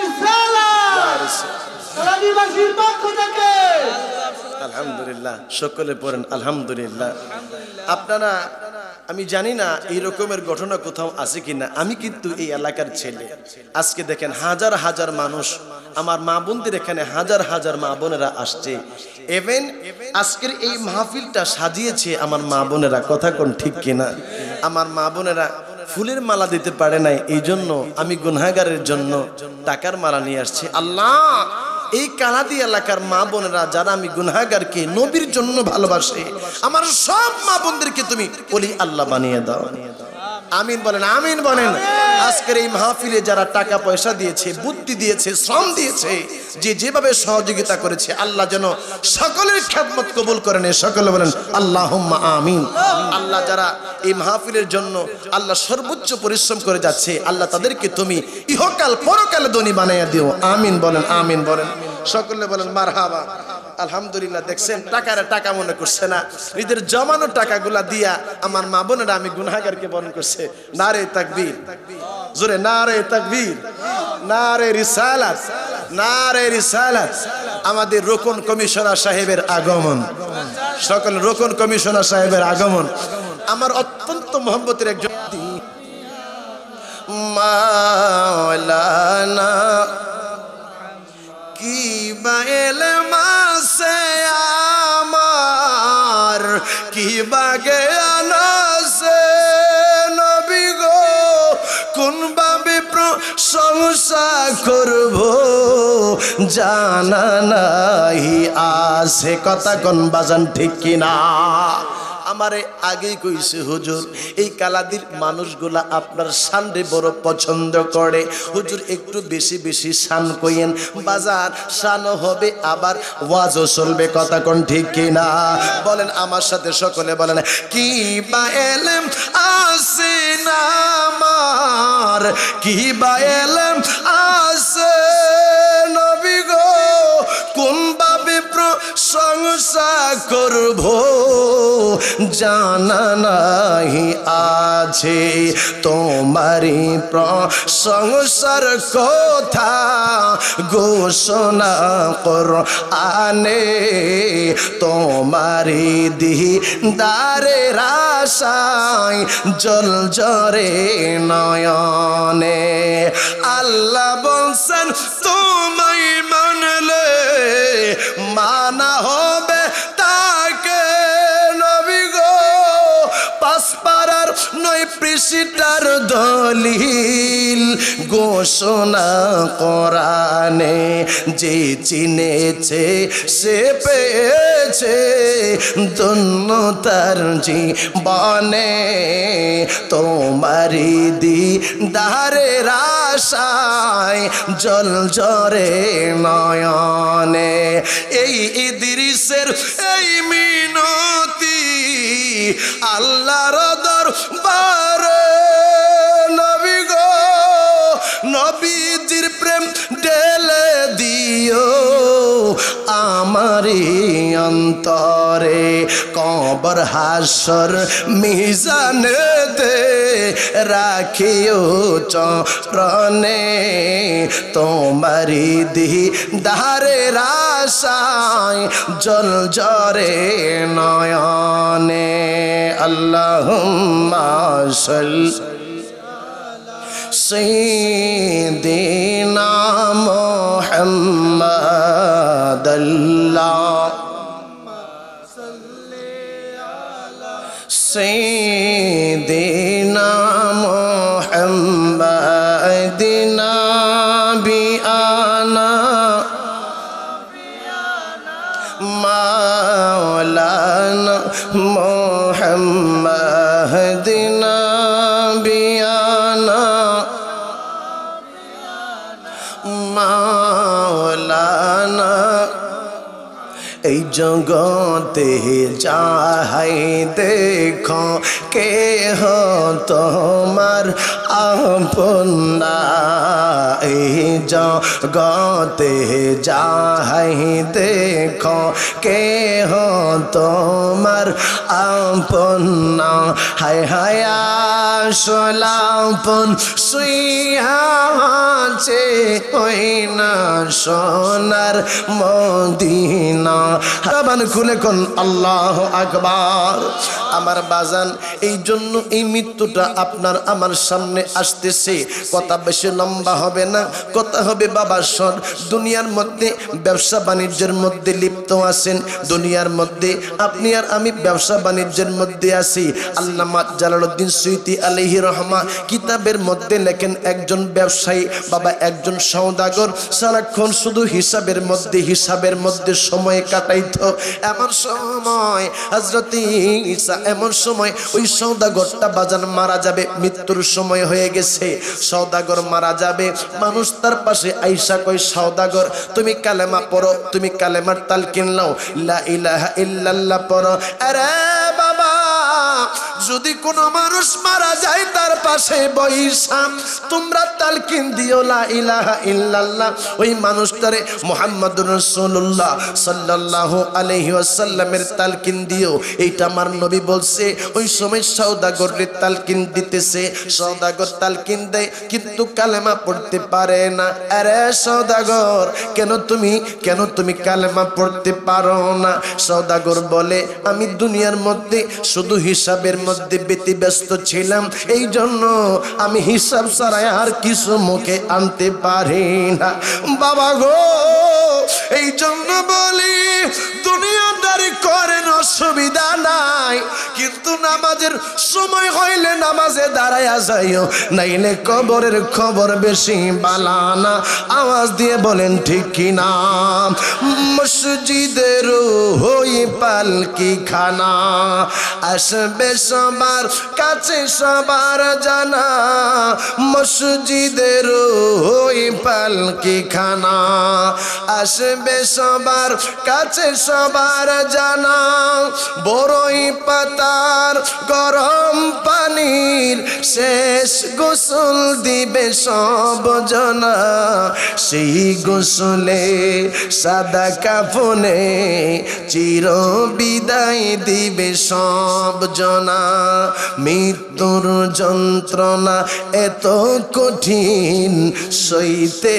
রিসালাত, সালাদিবাসীর পক্ষ থেকে আলহামদুলিল্লাহ। সকলে পড়েন আলহামদুলিল্লাহ। আপনারা আমি জানি না এই রকমের ঘটনা কোথাও আছে কিনা, আমি কিন্তু এই এলাকার ছেলে। আজকে দেখেন হাজার হাজার মানুষ, আমার মা বোনদের এখানে হাজার হাজার মা বোনেরা আসছে। ইভেন আজকের এই মাহফিলটা সাজিয়েছে আমার মা বোনেরা, কথা কোন ঠিক কিনা? আমার মা বোনেরা ফুলের মালা দিতে পারে নাই, এই জন্য আমি গুনাহগারের জন্য টাকার মালা নিয়ে আসছি। আল্লাহ এই কালাদি এলাকার মা বোনেরা যারা আমি গুনাহগারকে নবীর জন্য ভালোবাসে, আমার সব মা বোনদেরকে তুমি ওলি আল্লাহ বানিয়ে দাও। আমিন বলেন, আমিন বলেন। আজকের এই মাহফিলে যারা টাকা পয়সা দিয়েছে, বুদ্ধি দিয়েছে, শ্রম দিয়েছে, যে যেভাবে সহযোগিতা করেছে, আল্লাহ যেন সকলের খেদমত কবুল করেন। সকলে বলেন আল্লাহুম্মা আমিন। আল্লাহ যারা এই মাহফিলের জন্য আল্লাহ সর্বোচ্চ পরিশ্রম করে যাচ্ছে, আল্লাহ তাদেরকে তুমি ইহকাল পরকালে ধনী বানাইয়া দিও। আমিন বলেন, আমিন বলেন। সকলে বলেন মারহাবা। আলহামদুলিল্লাহ। দেখছেন টাকার টাকা মনে করছে না, নিজের জমানো টাকাগুলা দিয়া আমার মা বোনেরা আমি গুনাহগারকে বরণ করছে। নারে তাকবীর, জোরে নারে তাকবীর, নারে রিসালাত, নারে রিসালাত। আমাদের রোকন কমিশনার সাহেবের আগমন, সকল রোকন কমিশনার সাহেবের আগমন আমার অত্যন্ত মহব্বতের একজন মাওলানা কি বায়েল মাসে আমার কি বাগে আনাসে নবী গো, কোন ভাবে প্রশংসা করব জানা নাই আছে। কথা কোন বাজান ঠিক কিনা? আমারে আগেই কইছে হুজুর এই কালাদির মানুষগুলা আপনার শানরে বড় পছন্দ করে, হুজুর একটু বেশি বেশি শান কইেন, বাজার শানও হবে আবার ওয়াজও চলবে, কথা কোন ঠিক কিনা বলেন আমার সাথে সকলে বলেন। কি বা এলেম আছে না আমার, কি বা এলেম আছে নবী গো, কোন ভাবে প্রশংসা করব জানা নাহি আছে, তোমারই প্রশংসার কথা ঘোষণা কোরআনে, তোমারই দিদারের আশায় জল জরে নয়নে। আল্লাহ বলছেন তোমায় মানলে মানা হবে তাকে নবী গো, পাঁচপাড়ার 9 পৃষ্ঠার দলিল ঘোষণা কোরআনে, যে চিনেছে সে পেয়েছে ধন্য তার জীবনে, তোমারই দিদারের আশায় জল জরে নয়নে। এই ইদ্রিসের এই মিনতি আল্লাহর দরবারে নবী গো, নবীজির প্রেম ঢেলে দিও আমারি অন্তরে, কবর হাসর মিজানেতে রাখিও চরণে, তোমারি দিদারের আশায় জল জরে নয়নে। আল্লাহুম্মা সাল্লি সাইয়্যিদিনা মুহাম্মাদ, আল্লাহুম্মা সাল্লি আলা সাইয়্যিদিনা মুহাম্মাদিনা বিআনা মাওলানা মুহাম্মাদিনা বিআনা মাওলানা। এই জগতে যাহাই দেখো কেহ তোমার আপন না, এই জগতে যাহাই দেখো কেহ তোমার আপন না, হায় হায় আসলাপন শুইয়াছে ওই না সোনার মদিনা। জবান খুলে কোন আল্লাহু আকবার। আমার বাজান এই জন্য এই মৃত্যুটা আপনার আমার সামনে আসতেছে, কথা বেশি লম্বা হবে না, কথা হবে বাবা সর। দুনিয়ার মধ্যে ব্যবসা বাণিজ্যের মধ্যে লিপ্ত আছেন, দুনিয়ার মধ্যে আপনি আর আমি ব্যবসা বাণিজ্যের মধ্যে আছি। আল্লামা জালালউদ্দিন সুয়ুতী আলাইহি রহমা কিতাবের মধ্যে লেখেন একজন ব্যবসায়ী বাবা, একজন সওদাগর সারাক্ষণ শুধু হিসাবের মধ্যে সময় কাটাইতো। এমন সময় হযরত ঈসা, এমন সময় ওই সওদাগরটা বাজান মারা যাবে, মৃত্যুর সময় হয়ে গেছে, সওদাগর মারা যাবে। মানুষ তার পাশে আইসা কই, সওদাগর তুমি কালেমা পড়ো, তুমি কালেমার তালকিন নাও, লা ইলাহা ইল্লাল্লাহ পড়ো। আরে বাবা, যদি কোনো মানুষ মারা যায় তার পাশে বইসা তোমরা তালকিন দিও লা ইলাহা ইল্লাল্লাহ, ওই মানুষটারে মুহাম্মদুর রাসূলুল্লাহ সাল্লাল্লাহু আলাইহি ওয়াসাল্লামের তালকিন দিও। এইটা আমার নবী বলছে। ওই সময় সওদাগরের তালকিন দিতেছে, সওদাগর তালকিন দেয় কিন্তু কালেমা পড়তে পারে না। আরে সওদাগর, কেন তুমি কালেমা পড়তে পারো না? সওদাগর বলে, আমি দুনিয়ার মধ্যে শুধু হিসাবের মধ্যে ব্যতিব্যস্ত ছিলাম, এই জন্য আমি হিসাব ছাড়াই আর কিছু মুখে আনতে পারি না। বাবা গো, এই জন্য বলি দুনিয়াটা বাড়ি করেন অসুবিধা নাই, কিন্তু নামাজের সময় হইলে নামাজে দাঁড়ায়া যাইও, নাইলে কবরের খবর বেশি বালানা। আওয়াজ দিয়ে বলেন ঠিক কিনা? মসজিদের হই পালকি খানা, আসবে সবার কাছে সবার জানা, মসজিদের হই পালকি খানা, আসবে সবার কাছে সবার জানা। বড়ই পাতার গরম পানির শেষ গোসল দিবে সব জনা, সেই গোসলে সাদা কাফনে চির বিদায় দিবে সব জনা। মৃত্যুর যন্ত্রণা এত কঠিন সইতে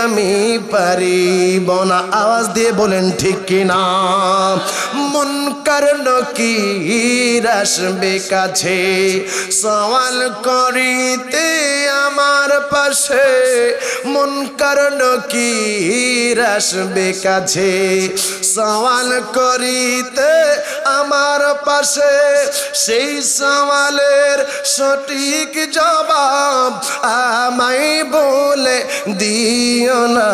আমি পারিব না। আওয়াজ দিয়ে বলেন ঠিক কিনা? মুনকার নকির আসবে কাছে, সওয়াল করিতে আমার পাশে, মুনকার নকির আসবে কাছে, সওয়াল করিতে আমার পাশে। সেই সওয়ালের সঠিক জবাব আমায় বলে দিও না,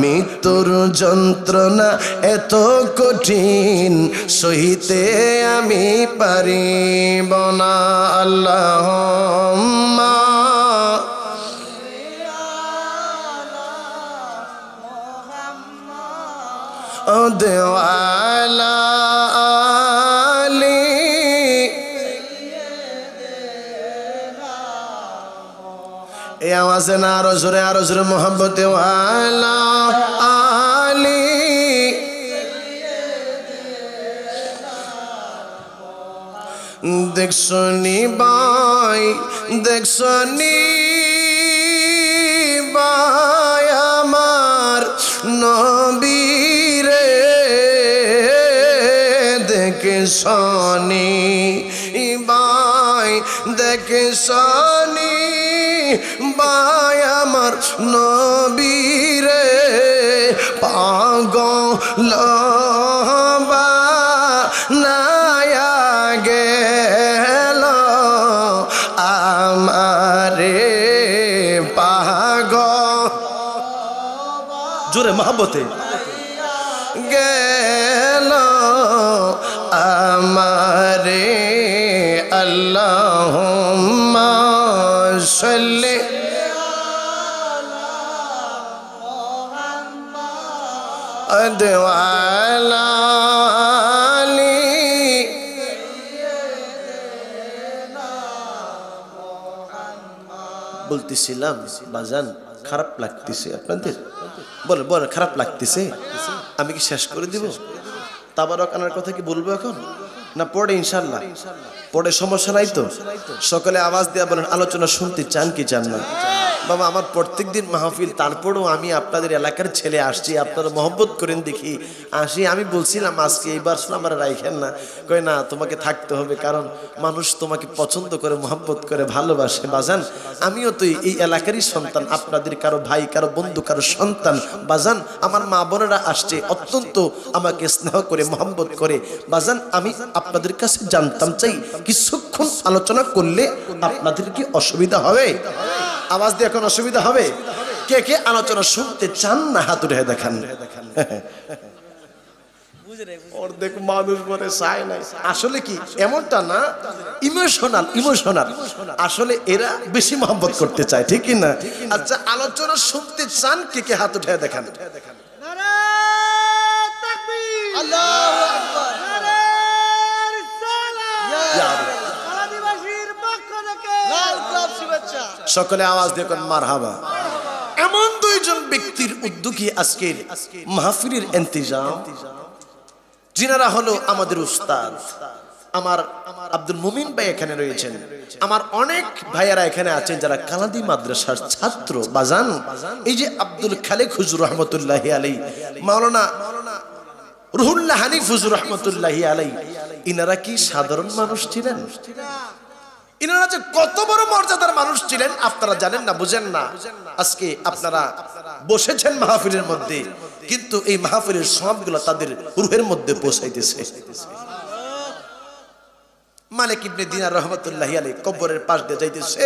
মৃত্যুর যন্ত্রণা এত কঠিন সহিতে আমি পারিব না। আল্লাহুম্মা ওয়ালা আলি এই আওয়াজে না আরো জোরে মোহাম্মতে ওয়ালা আলি। দেখছনি ভাই, দেখছনি ভাই আমার নবীরে, দেখছনি ভাই, দেখছনি ভাই আমার নবীরে, পাগল বানায়া গেল আমারে, পাগল জোরে মহব্বতে গেল আমারে। আল্লাহুম্মা সাল্লি আলা আলি। বলতেছিলাম বাজান খারাপ লাগতেছে আপনাদের, বলে বলে খারাপ লাগতেছে, আমি কি শেষ করে দিব? তাবারক আনার কথা কি বলবো এখন না পরে? ইনশাল্লাহ পরে, সমস্যা নাই তো? সকলে আওয়াজ দিয়ে বলেন আলোচনা শুনতে চান কি চান না? বাবা আমার প্রত্যেক দিন মাহফিল, তারপরেও আমি আপনাদের এলাকার ছেলে আসছি, আপনারা মহব্বত করেন দেখি আসি। আমি বলছিলাম আজকে এইবার আমার রাইখেন না, কয় না তোমাকে থাকতে হবে, কারণ মানুষ তোমাকে পছন্দ করে, মহব্বত করে, ভালোবাসে। বাজান আমিও তো এই এলাকারই সন্তান, আপনাদের কারো ভাই, কারো বন্ধু, কারো সন্তান। বাজান আমার মা বোনেরা আসছে, অত্যন্ত আমাকে স্নেহ করে, মহব্বত করে। বাজান আমি আপনাদের কাছে জানতাম চাই, কিছুক্ষণ আলোচনা করলে আপনাদের কি অসুবিধা হবে? আওয়াজ দিয়ে এখন অসুবিধা হবে? কে কে আলোচনা শুনতে চান না হাত উঠে দেখান। অর্ধেক মানুষ বলে চায় নাই। আসলে কি এমনটা না, ইমোশনাল আসলে এরা বেশি মহব্বত করতে চায়, ঠিক কি না? আচ্ছা আলোচনা শুনতে চান কে কে হাত উঠে দেখান। আল্লাহু আকবার। সকলে আওয়াজ দিয়ে কোন মারহাবা। এমন দুইজন ব্যক্তির উদ্যোগে আজকের মাহফিলের ইন্তজাম, যিনারা হলো আমাদের উস্তাদ। আমার আব্দুল মুমিন ভাই এখানে রয়েছেন, আমার অনেক ভাইয়ারা এখানে আছেন যারা কালাদি মাদ্রাসার ছাত্র। বাজান এই যে আব্দুল খালেক হুজুর রহমতুল্লাহি আলাইহি, মাওলানা রুহুল্লাহ হানিফ হুজুর রহমতুল্লাহি আলাইহি, ইনারা কি সাধারণ মানুষ ছিলেন? ইনারা যে কত বড় মর্যাদার মানুষ ছিলেন আপনারা জানেন না, বুঝেন না। আজকে আপনারা বসেছেন মাহফিলের মধ্যে, কিন্তু এই মাহফিলের সবগুলো তাদের রূহের মধ্যে পৌঁছাইতেছে। মালিক ইবনে দিনার রহমাতুল্লাহি আলাইহি কবরের পাশ দিয়ে যাইতেছে,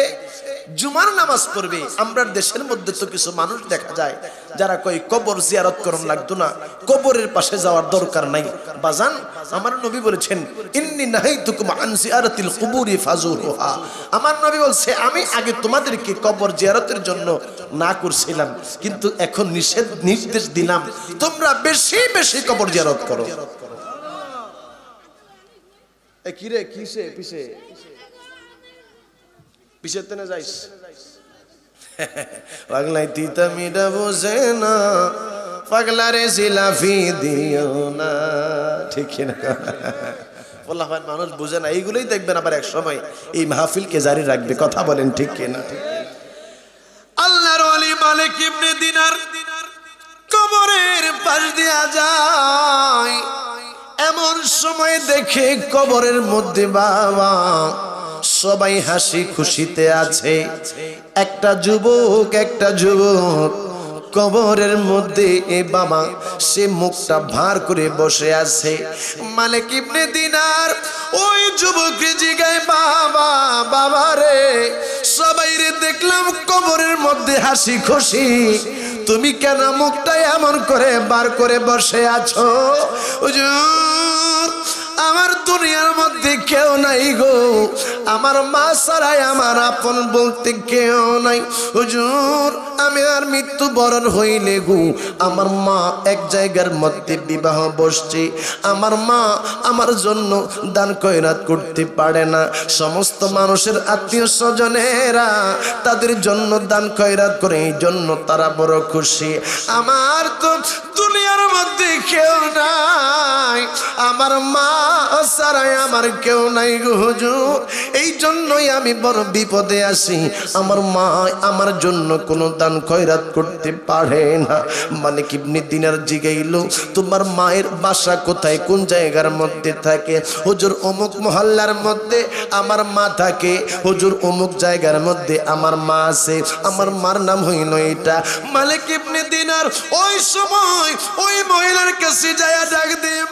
জুমার নামাজ পড়বে। আমরা দেশের মধ্যে তো কিছু মানুষ দেখা যায় যারা কই কবর জিয়ারত করন লাগতো না, কবরের পাশে যাওয়ার দরকার নাই। বাজান, আমার নবী বলেছেন ইন্নী নাহাইতুকুম আন জিয়ারাতিল কুবুরি ফাজুরুহা। আমার নবী বলছে আমি আগে তোমাদেরকে কবর জিয়ারতের জন্য না করছিলাম, কিন্তু এখন নির্দেশ দিলাম তোমরা বেশি বেশি কবর জিয়ারত করো। কিরে কিসে পিছে পিছে তেনে যাইস পাগলাই তিতা মিডা বোঝে না, পাগলারে জিলাফি দিও না, ঠিক না? বললাম মানুষ বুঝে না, এইগুলোই দেখবেন আবার এক সময় এই মাহফিলকে জারি রাখবে। কথা বলেন ঠিক কিনা? আল্লাহর ওলি মালিক ইবনে দিনার কবরের পাশ দিয়া যায়, এমন সময় দেখে কবরের মধ্যে বাবা সবাই হাসি খুশিতে আছে। একটা যুবক কবরের মধ্যে এ বাবা সে মুখটা ভার করে বসে আছে। মালিক ইবনে দিনার ওই যুবককে জিগায়, বাবা বাবা রে, সবাই রে দেখলাম কবরের মধ্যে হাসি খুশি, তুমি কেন মুখটা এমন করে বার করে বসে আছো? হুজুর, আমার দুনিয়ার মধ্যে কেউ নাই গো, আমার মা ছাড়াই আমার আপন বলতে কেউ নাই। হুজুর, আমি আর মৃত্যুবরণ হইলে গো আমার মা এক জায়গার মধ্যে বিবাহ বসছে, আমার মা আমার জন্য দান খয়রাত করতে পারে না। সমস্ত মানুষের আত্মীয় স্বজনেরা তাদের জন্য দান খয়রাত করে, এই জন্য তারা বড় খুশি। আমার তো দুনিয়ার মধ্যে কেউ নাই, আমার মা ছাড়াই আমার কেউ নাই গো হুজুর, এই জন্যই আমি বড় বিপদে আছি। আমার মা আমার জন্য কোনো দান খয়রাত করতে পারে না। মালিক ইবনে দিনার জিগাইল, তোমার মায়ের বাসা কোথায়, কোন জায়গার মধ্যে থাকে? হুজুর, অমুক মহল্লার মধ্যে আমার মা থাকে। হুজুর, অমুক জায়গার মধ্যে আমার মা আছে, আমার মার নাম হইল এটা। মালিক ইবনে দিনার ওই সময় ওই মহিলার কাছে যায় ডাক দিয়ে,